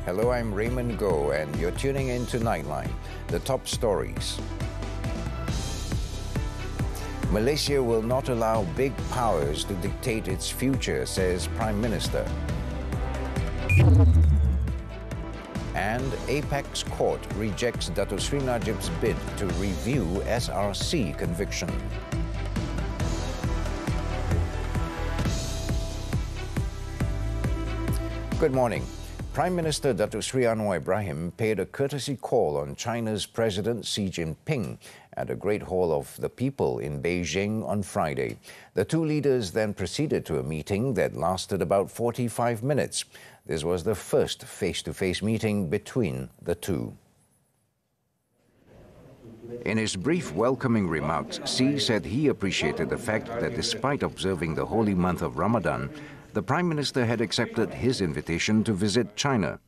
Hello, I'm Raymond Go, and you're tuning in to Nightline, the top stories. Malaysia will not allow big powers to dictate its future, says Prime Minister. And Apex Court rejects Dato Sri Najib's bid to review SRC conviction. Good morning. Prime Minister Dato Sri Anwar Ibrahim paid a courtesy call on China's President Xi Jinping at the Great Hall of the People in Beijing on Friday. The two leaders then proceeded to a meeting that lasted about 45 minutes. This was the first face-to-face meeting between the two. In his brief welcoming remarks, Xi said he appreciated the fact that despite observing the holy month of Ramadan, the Prime Minister had accepted his invitation to visit China.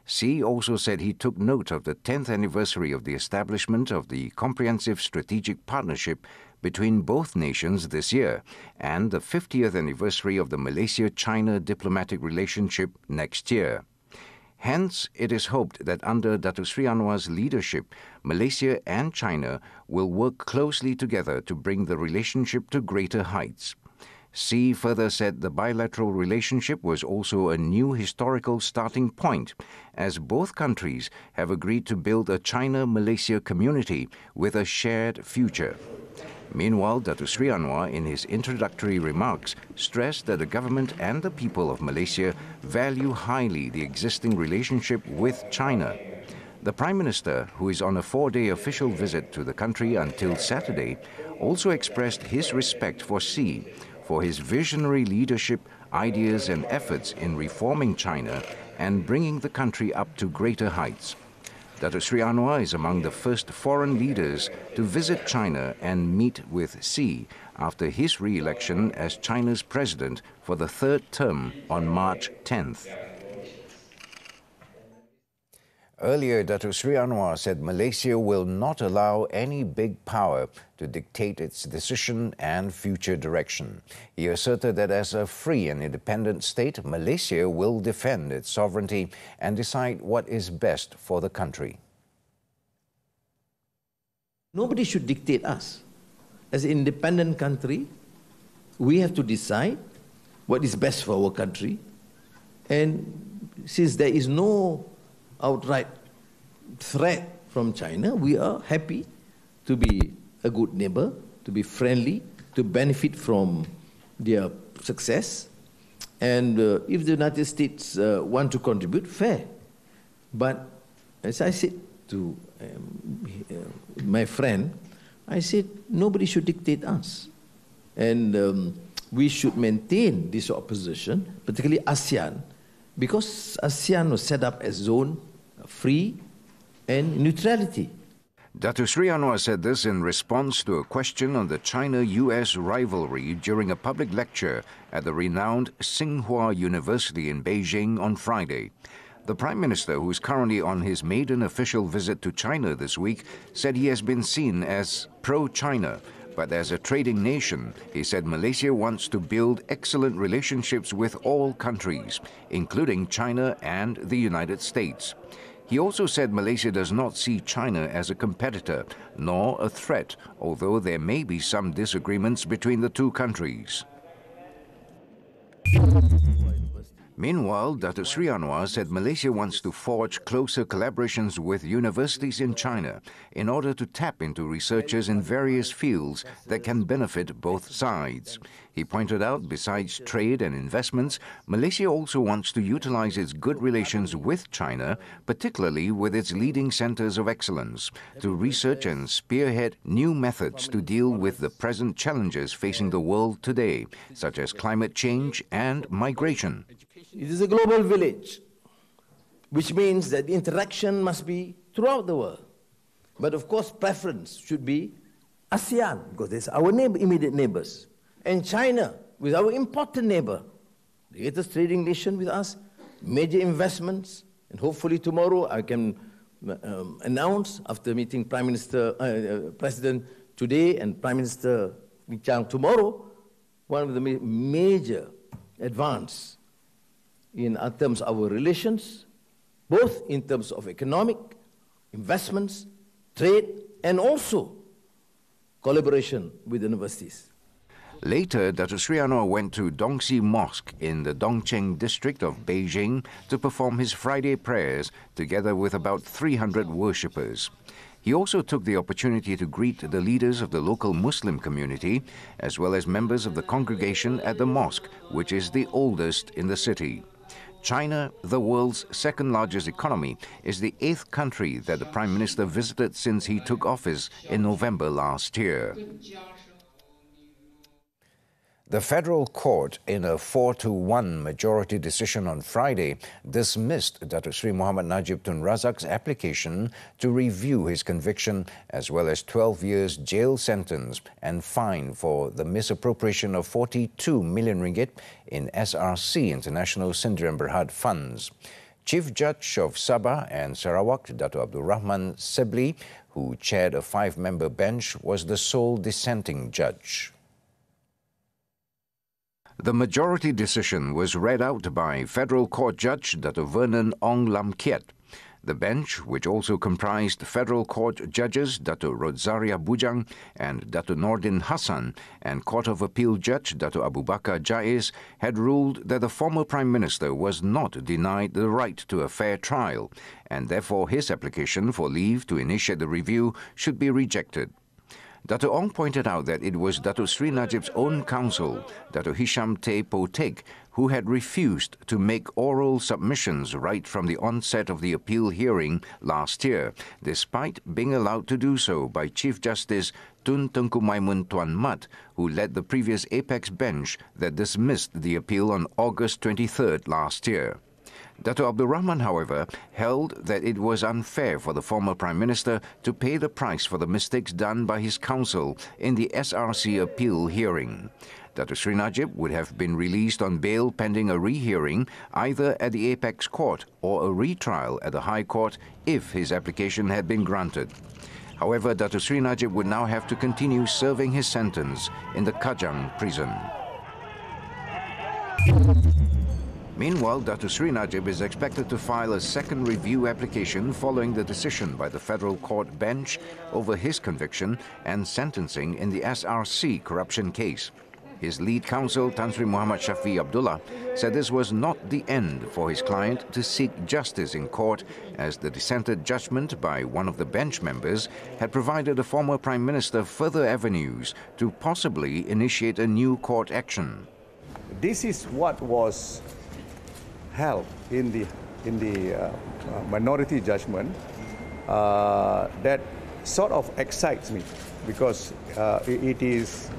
Xi also said he took note of the 10th anniversary of the establishment of the Comprehensive Strategic Partnership between both nations this year and the 50th anniversary of the Malaysia-China diplomatic relationship next year. Hence, it is hoped that under Dato Sri Anwar's leadership, Malaysia and China will work closely together to bring the relationship to greater heights. Xi further said the bilateral relationship was also a new historical starting point, as both countries have agreed to build a China-Malaysia community with a shared future. Meanwhile, Dato Sri Anwar, in his introductory remarks, stressed that the government and the people of Malaysia value highly the existing relationship with China. The Prime Minister, who is on a 4-day official visit to the country until Saturday, also expressed his respect for Xi for his visionary leadership, ideas and efforts in reforming China and bringing the country up to greater heights. Dato Sri Anwar is among the first foreign leaders to visit China and meet with Xi after his re-election as China's president for the third term on March 10th. Earlier, Dato Sri Anwar said Malaysia will not allow any big power to dictate its decision and future direction. He asserted that as a free and independent state, Malaysia will defend its sovereignty and decide what is best for the country. Nobody should dictate us. As an independent country, we have to decide what is best for our country. And since there is no outright threat from China, we are happy to be a good neighbor, to be friendly, to benefit from their success. And if the United States want to contribute, fair. But as I said to my friend, I said, nobody should dictate us. And we should maintain this opposition, particularly ASEAN, because ASEAN was set up as zone free and neutrality. Dato Sri Anwar said this in response to a question on the China-US rivalry during a public lecture at the renowned Tsinghua University in Beijing on Friday. The Prime Minister, who is currently on his maiden official visit to China this week, said he has been seen as pro-China. But as a trading nation, he said Malaysia wants to build excellent relationships with all countries, including China and the United States. He also said Malaysia does not see China as a competitor, nor a threat, although there may be some disagreements between the two countries. Meanwhile, Dato Sri Anwar said Malaysia wants to forge closer collaborations with universities in China in order to tap into researchers in various fields that can benefit both sides. He pointed out, besides trade and investments, Malaysia also wants to utilize its good relations with China, particularly with its leading centers of excellence, to research and spearhead new methods to deal with the present challenges facing the world today, such as climate change and migration. It is a global village, which means that the interaction must be throughout the world. But of course, preference should be ASEAN, because it's our immediate neighbors. And China, with our important neighbor, the greatest trading nation with us, major investments, and hopefully tomorrow I can announce, after meeting President today and Prime Minister Wee Chang tomorrow, one of the major advance in terms of our relations both in terms of economic, investments, trade, and also collaboration with universities. Later, Datuk Sri Anwar went to Dongxi Mosque in the Dongcheng district of Beijing to perform his Friday prayers together with about 300 worshippers. He also took the opportunity to greet the leaders of the local Muslim community, as well as members of the congregation at the mosque, which is the oldest in the city. China, the world's second-largest economy, is the 8th country that the Prime Minister visited since he took office in November last year. The federal court, in a 4-1 majority decision on Friday, dismissed Datuk Sri Muhammad Najib Tun Razak's application to review his conviction, as well as 12 years jail sentence and fine for the misappropriation of 42 million ringgit in SRC International Sdn Bhd funds. Chief Judge of Sabah and Sarawak, Dato' Abdul Rahman Sebli, who chaired a 5-member bench, was the sole dissenting judge. The majority decision was read out by Federal Court Judge Dato' Vernon Ong Lam Kiat. The bench, which also comprised Federal Court Judges Dato' Rodzaria Bujang and Dato' Nordin Hassan and Court of Appeal Judge Dato' Abu Bakar Jaiz, had ruled that the former Prime Minister was not denied the right to a fair trial, and therefore his application for leave to initiate the review should be rejected. Dato' Ong pointed out that it was Dato' Sri Najib's own counsel, Dato' Hisham Teh Potek, who had refused to make oral submissions right from the onset of the appeal hearing last year, despite being allowed to do so by Chief Justice Tun Tengku Maimun Tuan Mat, who led the previous apex bench that dismissed the appeal on August 23rd last year. Dato' Abdul Rahman, however, held that it was unfair for the former Prime Minister to pay the price for the mistakes done by his counsel in the SRC appeal hearing. Dato' Sri Najib would have been released on bail pending a rehearing either at the Apex Court or a retrial at the High Court if his application had been granted. However, Dato' Sri Najib would now have to continue serving his sentence in the Kajang prison. Meanwhile, Dato' Sri Najib is expected to file a second review application following the decision by the Federal Court bench over his conviction and sentencing in the SRC corruption case. His lead counsel, Tan Sri Muhammad Shafi Abdullah, said this was not the end for his client to seek justice in court, as the dissented judgment by one of the bench members had provided the former Prime Minister further avenues to possibly initiate a new court action. This is what was held in the minority judgment that sort of excites me, because it is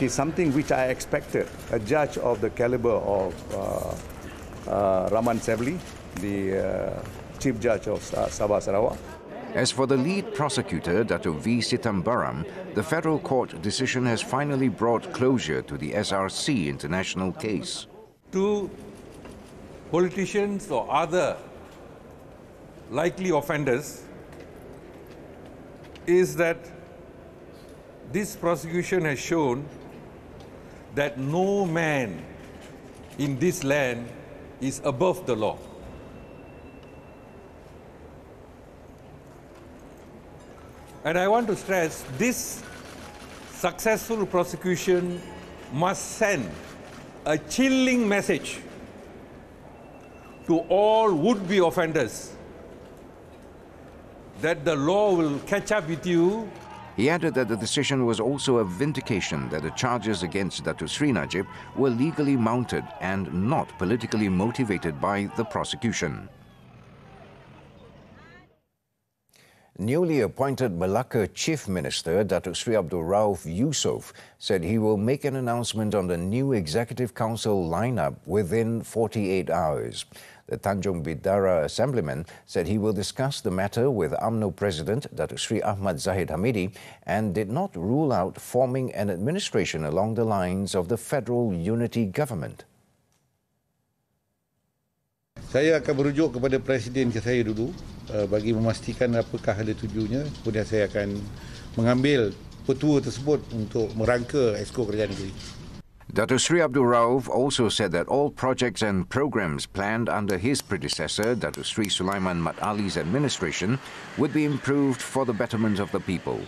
something which I expected. A judge of the caliber of Rahman Sebli, the Chief Judge of Sabah Sarawak. As for the lead prosecutor, Dato' V. Sitambaram, the federal court decision has finally brought closure to the SRC International case. To politicians or other likely offenders is that this prosecution has shown that no man in this land is above the law. And I want to stress, this successful prosecution must send a chilling message to all would-be offenders that the law will catch up with you. He added that the decision was also a vindication that the charges against Dato' Sri Najib were legally mounted and not politically motivated by the prosecution. Newly appointed Malacca Chief Minister Datuk Sri Abdul Rauf Yusof said he will make an announcement on the new Executive Council lineup within 48 hours. The Tanjung Bidara Assemblyman said he will discuss the matter with UMNO President Datuk Sri Ahmad Zahid Hamidi and did not rule out forming an administration along the lines of the Federal Unity Government. Saya akan merujuk kepada Presiden saya dulu bagi memastikan apakah ada tujuannya. Kemudian saya akan mengambil petua tersebut untuk merangka Exco Kerajaan Negeri. Dato Sri Abdul Rauf also said that all projects and programs planned under his predecessor, Dato Sri Sulaiman Mat Ali's administration, would be improved for the betterment of the people.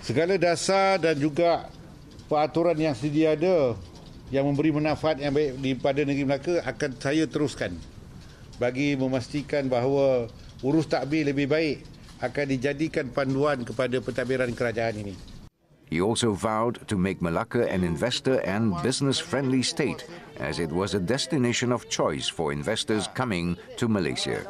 Segala dasar dan juga peraturan yang sedia ada yang memberi manfaat yang baik pada negeri Melaka akan saya teruskan bagi memastikan bahawa urus takbir lebih baik akan dijadikan panduan kepada pentadbiran kerajaan ini. He also vowed to make Malacca an investor and business-friendly state, as it was a destination of choice for investors coming to Malaysia.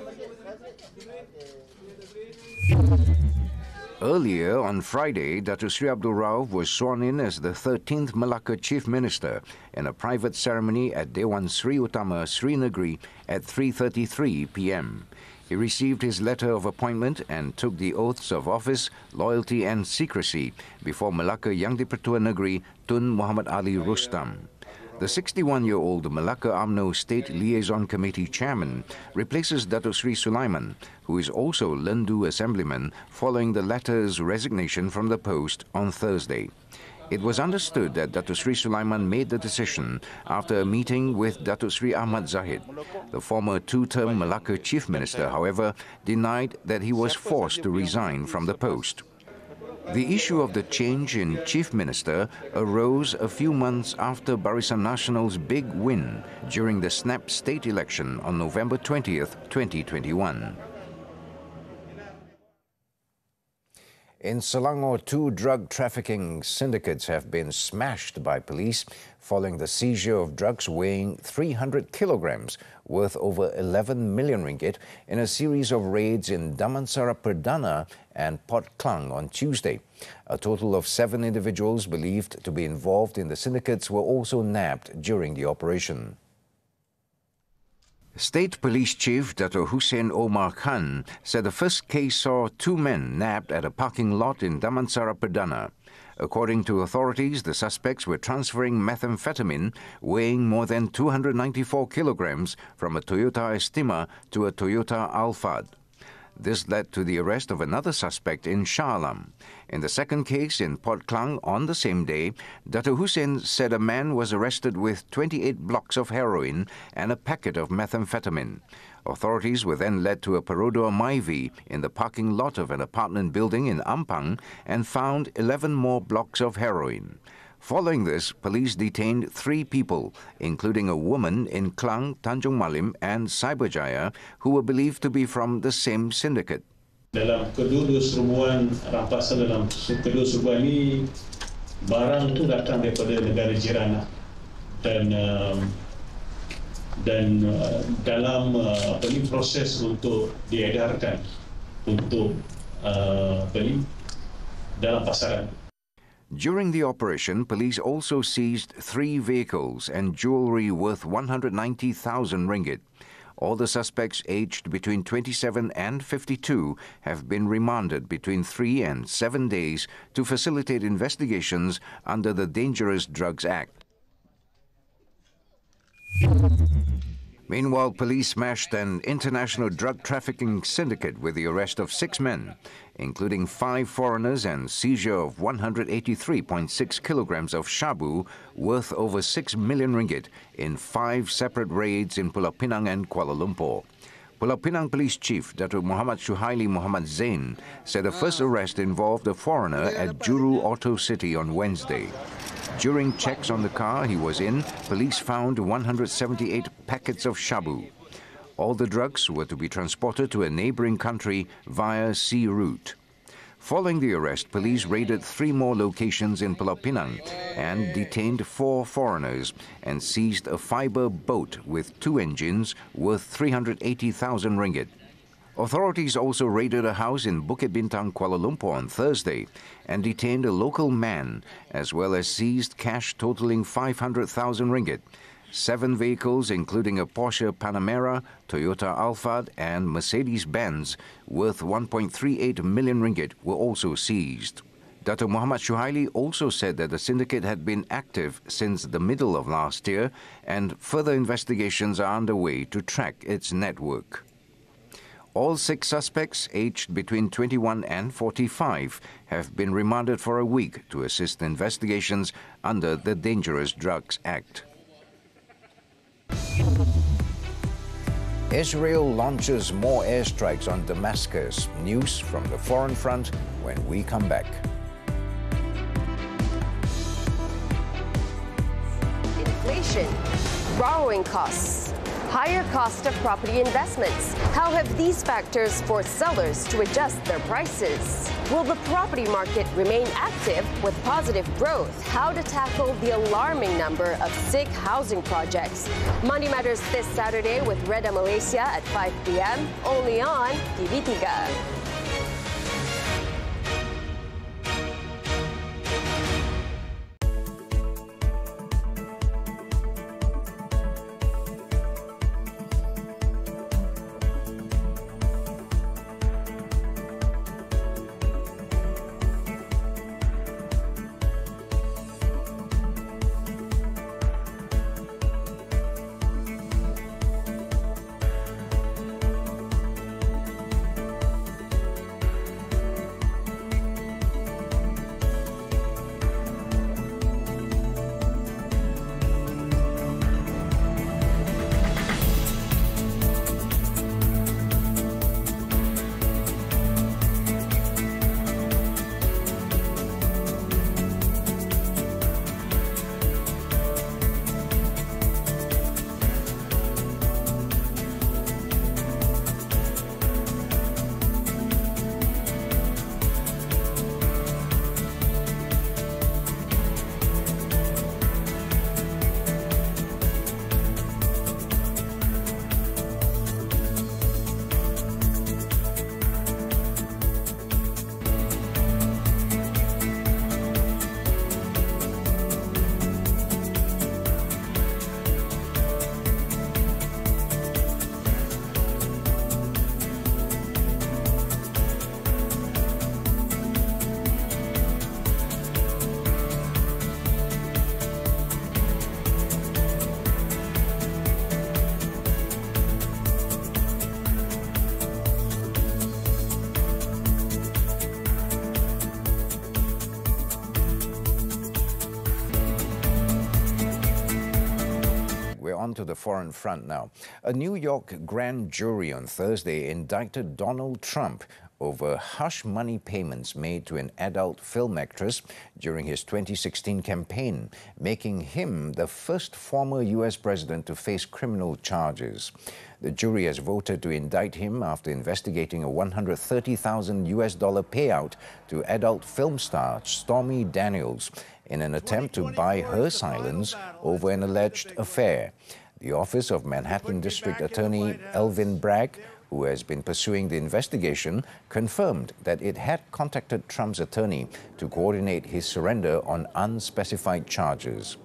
Earlier on Friday, Dato Sri Abdul Rauf was sworn in as the 13th Malacca Chief Minister in a private ceremony at Dewan Sri Utama Sri Negeri at 3:33 p.m. He received his letter of appointment and took the oaths of office, loyalty and secrecy before Malacca Yang di-Pertua Negeri Tun Muhammad Ali Rustam. The 61-year-old Malacca UMNO State Liaison Committee Chairman replaces Dato Sri Sulaiman, who is also Lendu Assemblyman, following the latter's resignation from the post on Thursday. It was understood that Dato Sri Sulaiman made the decision after a meeting with Dato Sri Ahmad Zahid. The former two-term Malacca Chief Minister, however, denied that he was forced to resign from the post. The issue of the change in Chief Minister arose a few months after Barisan Nasional's big win during the snap state election on November 20th, 2021. In Selangor, 2 drug trafficking syndicates have been smashed by police following the seizure of drugs weighing 300 kilograms, worth over 11 million ringgit, in a series of raids in Damansara Perdana and Port Klang on Tuesday. A total of 7 individuals believed to be involved in the syndicates were also nabbed during the operation. State Police Chief Dato Hussein Omar Khan said the first case saw 2 men nabbed at a parking lot in Damansara Perdana. According to authorities, the suspects were transferring methamphetamine weighing more than 294 kilograms from a Toyota Estima to a Toyota Alphard. This led to the arrest of another suspect in Shah Alam. In the second case in Port Klang on the same day, Dato Hussein said a man was arrested with 28 blocks of heroin and a packet of methamphetamine. Authorities were then led to a Perodua Myvi in the parking lot of an apartment building in Ampang and found 11 more blocks of heroin. Following this, police detained 3 people, including a woman in Klang, Tanjung Malim and Cyberjaya, who were believed to be from the same syndicate. Dalam kedua-dua serbuan rampasan dalam kedua serbuan ini, barang itu datang daripada negara jiran dan dalam proses untuk diedarkan untuk dalam pasaran. During the operation, police also seized 3 vehicles and jewelry worth 190,000 ringgit. All the suspects aged between 27 and 52 have been remanded between 3 and 7 days to facilitate investigations under the Dangerous Drugs Act. Meanwhile, police smashed an international drug trafficking syndicate with the arrest of 6 men, including 5 foreigners and seizure of 183.6 kilograms of shabu worth over 6 million ringgit in 5 separate raids in Pulau Pinang and Kuala Lumpur. Pulau Pinang Police Chief Dato Muhammad Shuhaili Muhammad Zain said the first arrest involved a foreigner at Juru Auto City on Wednesday. During checks on the car he was in, police found 178 packets of shabu. All the drugs were to be transported to a neighboring country via sea route. Following the arrest, police raided 3 more locations in Pulau Pinang and detained 4 foreigners and seized a fibre boat with 2 engines worth 380,000 ringgit. Authorities also raided a house in Bukit Bintang, Kuala Lumpur on Thursday and detained a local man, as well as seized cash totaling 500,000 ringgit. 7 vehicles, including a Porsche Panamera, Toyota Alphard and Mercedes-Benz, worth 1.38 million ringgit, were also seized. Dato Muhammad Shuhaili also said that the syndicate had been active since the middle of last year and further investigations are underway to track its network. All 6 suspects, aged between 21 and 45, have been remanded for a week to assist investigations under the Dangerous Drugs Act. Israel launches more airstrikes on Damascus. News from the foreign front when we come back. Inflation, borrowing costs, higher cost of property investments. How have these factors forced sellers to adjust their prices? Will the property market remain active with positive growth? How to tackle the alarming number of sick housing projects? Money Matters this Saturday with Reda Malaysia at 5 p.m. only on TV3. On to the foreign front now. A New York grand jury on Thursday indicted Donald Trump over hush money payments made to an adult film actress during his 2016 campaign, making him the first former U.S. president to face criminal charges. The jury has voted to indict him after investigating a $130,000 payout to adult film star Stormy Daniels in an attempt to buy her silence over an alleged affair. The Office of Manhattan District Attorney Elvin Bragg, who has been pursuing the investigation, confirmed that it had contacted Trump's attorney to coordinate his surrender on unspecified charges.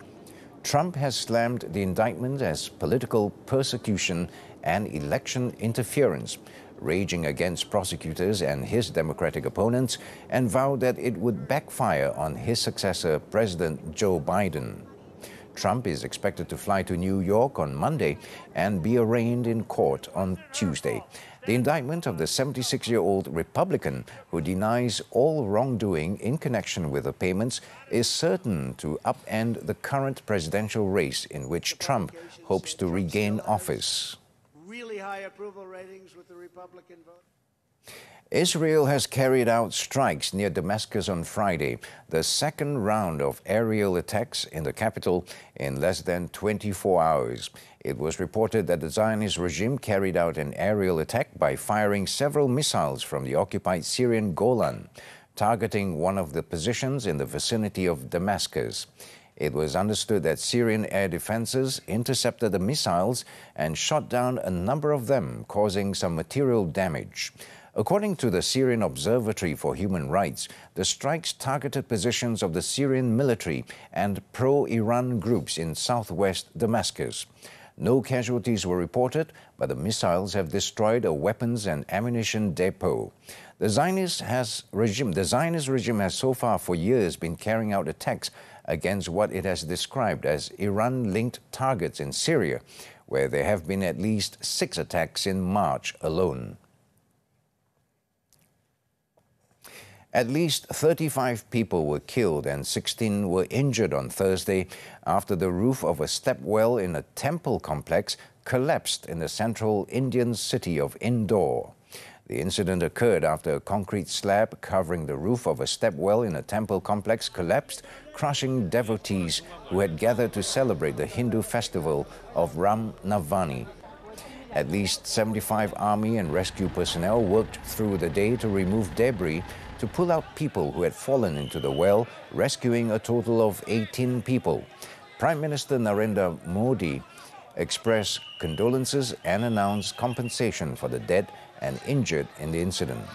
Trump has slammed the indictment as political persecution and election interference, raging against prosecutors and his Democratic opponents, and vowed that it would backfire on his successor, President Joe Biden. Trump is expected to fly to New York on Monday and be arraigned in court on Tuesday. The indictment of the 76-year-old Republican, who denies all wrongdoing in connection with the payments, is certain to upend the current presidential race in which Trump hopes to regain office. Really high approval ratings with the Republican vote. Israel has carried out strikes near Damascus on Friday, the second round of aerial attacks in the capital in less than 24 hours. It was reported that the Zionist regime carried out an aerial attack by firing several missiles from the occupied Syrian Golan, targeting one of the positions in the vicinity of Damascus. It was understood that Syrian air defenses intercepted the missiles and shot down a number of them, causing some material damage. According to the Syrian Observatory for Human Rights, the strikes targeted positions of the Syrian military and pro-Iran groups in southwest Damascus. No casualties were reported, but the missiles have destroyed a weapons and ammunition depot. The Zionist regime has so far for years been carrying out attacks against what it has described as Iran-linked targets in Syria, where there have been at least 6 attacks in March alone. At least 35 people were killed and 16 were injured on Thursday after the roof of a stepwell in a temple complex collapsed in the central Indian city of Indore. The incident occurred after a concrete slab covering the roof of a stepwell in a temple complex collapsed, crushing devotees who had gathered to celebrate the Hindu festival of Ram Navami. At least 75 army and rescue personnel worked through the day to remove debris to pull out people who had fallen into the well, rescuing a total of 18 people. Prime Minister Narendra Modi expressed condolences and announced compensation for the dead and injured in the incident.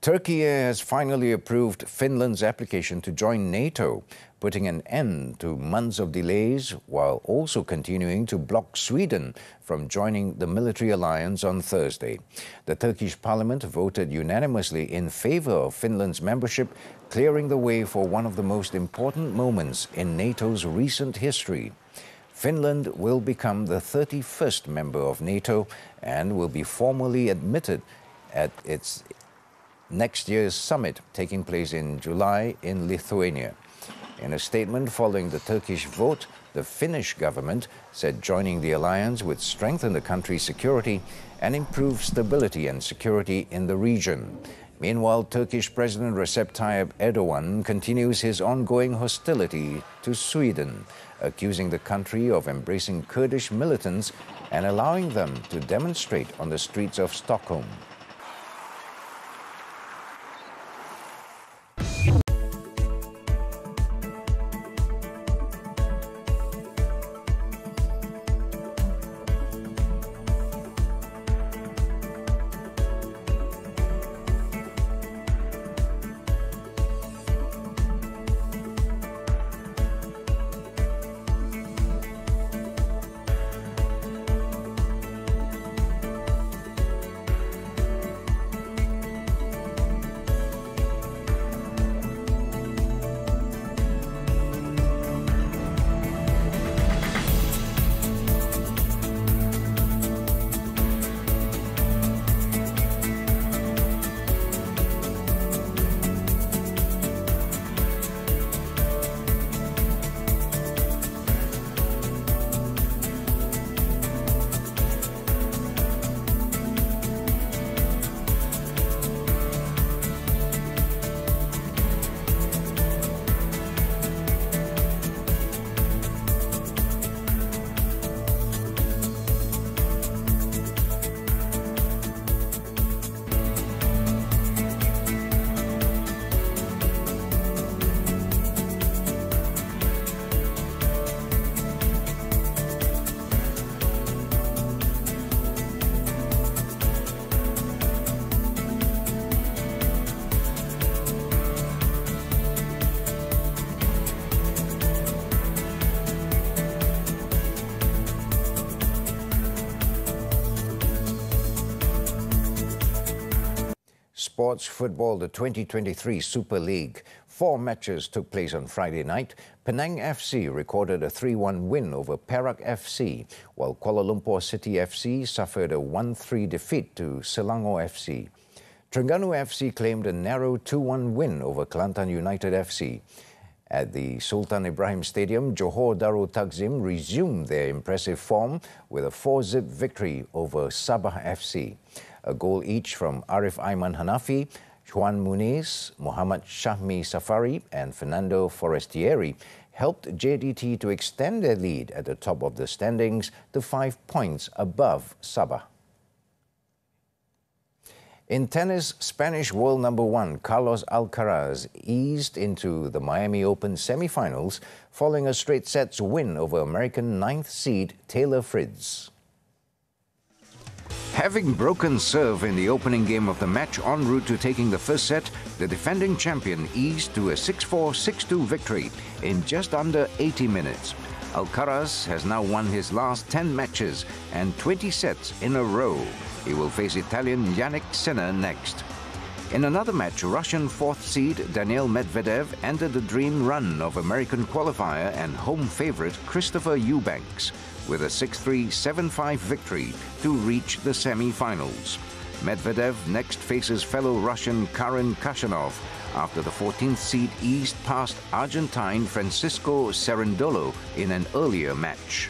Turkey has finally approved Finland's application to join NATO, putting an end to months of delays while also continuing to block Sweden from joining the military alliance on Thursday. The Turkish parliament voted unanimously in favor of Finland's membership, clearing the way for one of the most important moments in NATO's recent history. Finland will become the 31st member of NATO and will be formally admitted at its next year's summit taking place in July in Lithuania. In a statement following the Turkish vote, the Finnish government said joining the alliance would strengthen the country's security and improve stability and security in the region. Meanwhile, Turkish President Recep Tayyip Erdogan continues his ongoing hostility to Sweden, accusing the country of embracing Kurdish militants and allowing them to demonstrate on the streets of Stockholm. Sports football, the 2023 Super League. 4 matches took place on Friday night. Penang FC recorded a 3-1 win over Perak FC, while Kuala Lumpur City FC suffered a 1-3 defeat to Selangor FC. Terengganu FC claimed a narrow 2-1 win over Kelantan United FC. At the Sultan Ibrahim Stadium, Johor Darul Takzim resumed their impressive form with a 4-0 victory over Sabah FC. A goal each from Arif Aiman Hanafi, Juan Muniz, Muhammad Shahmi Safari and Fernando Forestieri helped JDT to extend their lead at the top of the standings to 5 points above Sabah. In tennis, Spanish world number 1 Carlos Alcaraz eased into the Miami Open semi-finals following a straight sets win over American 9th seed Taylor Fritz. Having broken serve in the opening game of the match en route to taking the first set, the defending champion eased to a 6-4, 6-2 victory in just under 80 minutes. Alcaraz has now won his last 10 matches and 20 sets in a row. He will face Italian Yannick Sinner next. In another match, Russian 4th seed Daniil Medvedev entered the dream run of American qualifier and home favorite Christopher Eubanks with a 6-3, 7-5 victory to reach the semi-finals. Medvedev next faces fellow Russian Karen Khachanov after the 14th seed eased past Argentine Francisco Cerundolo in an earlier match.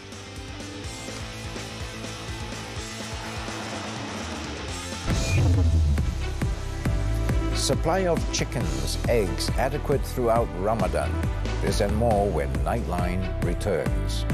Supply of chickens, eggs adequate throughout Ramadan. This and more when Nightline returns.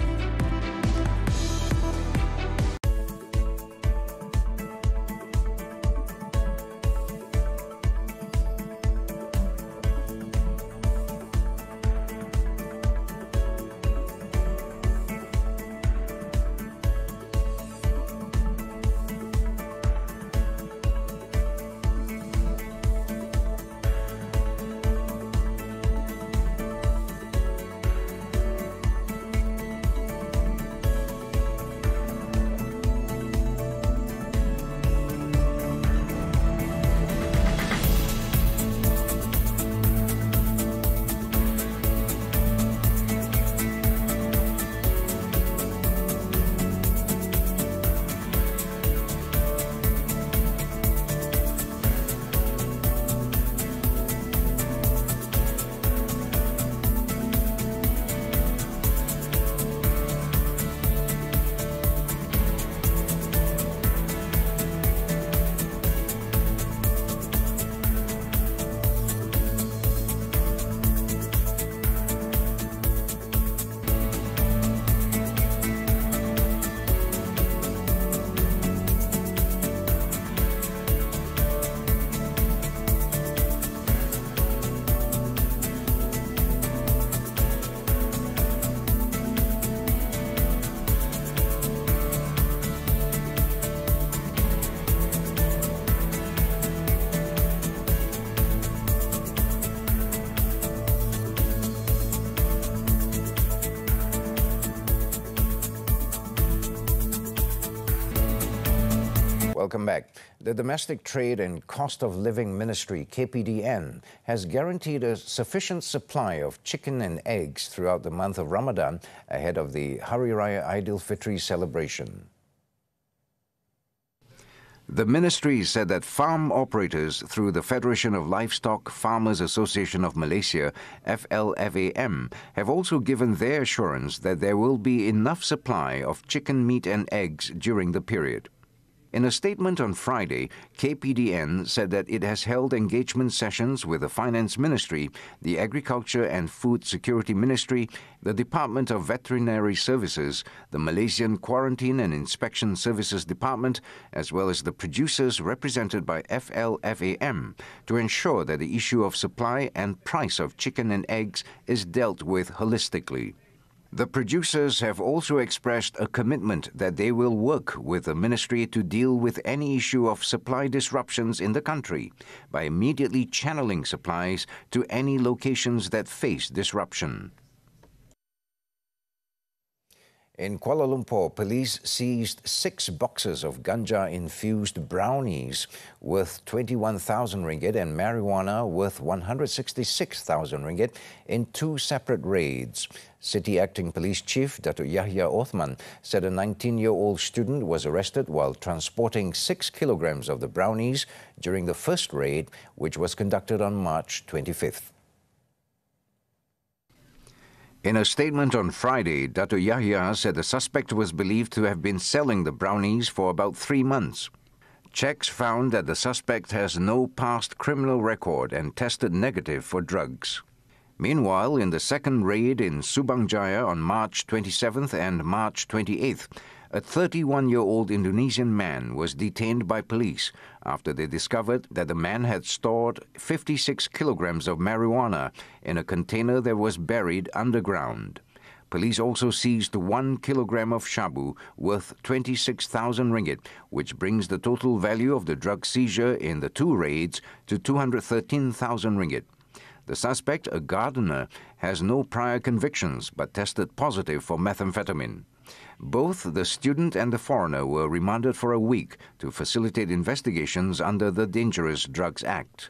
Welcome back. The Domestic Trade and Cost of Living Ministry, KPDN, has guaranteed a sufficient supply of chicken and eggs throughout the month of Ramadan ahead of the Hari Raya Aidilfitri celebration. The ministry said that farm operators through the Federation of Livestock Farmers Association of Malaysia, FLFAM, have also given their assurance that there will be enough supply of chicken meat and eggs during the period. In a statement on Friday, KPDN said that it has held engagement sessions with the Finance Ministry, the Agriculture and Food Security Ministry, the Department of Veterinary Services, the Malaysian Quarantine and Inspection Services Department, as well as the producers represented by FLFAM, to ensure that the issue of supply and price of chicken and eggs is dealt with holistically. The producers have also expressed a commitment that they will work with the ministry to deal with any issue of supply disruptions in the country by immediately channeling supplies to any locations that face disruption. In Kuala Lumpur, police seized 6 boxes of ganja-infused brownies worth 21,000 ringgit and marijuana worth 166,000 ringgit in 2 separate raids. City Acting Police Chief Datuk Yahya Othman said a 19-year-old student was arrested while transporting 6 kilograms of the brownies during the first raid, which was conducted on March 25th. In a statement on Friday, Datuk Yahya said the suspect was believed to have been selling the brownies for about 3 months. Checks found that the suspect has no past criminal record and tested negative for drugs. Meanwhile, in the second raid in Subang Jaya on March 27th and March 28th, a 31-year-old Indonesian man was detained by police after they discovered that the man had stored 56 kilograms of marijuana in a container that was buried underground. Police also seized 1 kilogram of shabu worth 26,000 ringgit, which brings the total value of the drug seizure in the 2 raids to 213,000 ringgit. The suspect, a gardener, has no prior convictions but tested positive for methamphetamine. Both the student and the foreigner were remanded for a week to facilitate investigations under the Dangerous Drugs Act.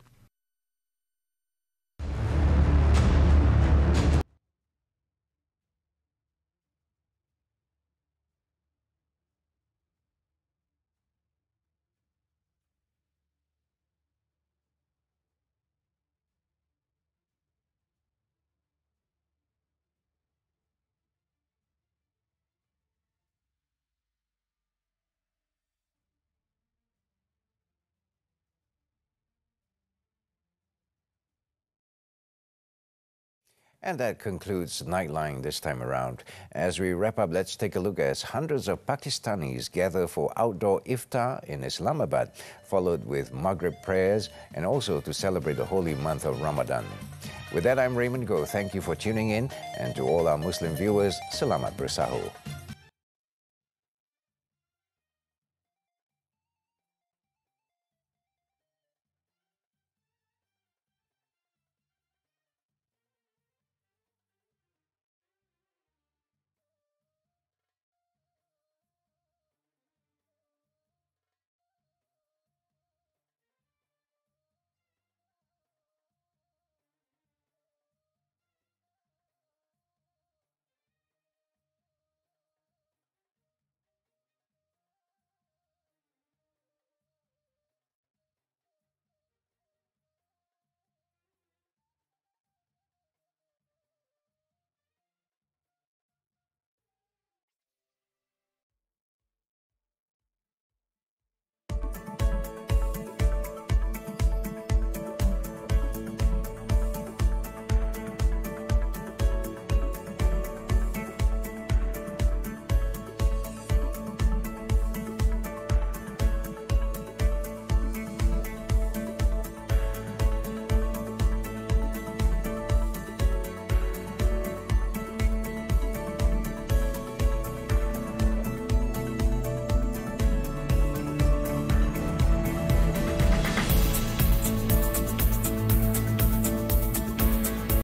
And that concludes Nightline this time around. As we wrap up, let's take a look as hundreds of Pakistanis gather for outdoor iftar in Islamabad, followed with Maghrib prayers and also to celebrate the holy month of Ramadan. With that, I'm Raymond Go. Thank you for tuning in, and to all our Muslim viewers, Selamat Bersahur.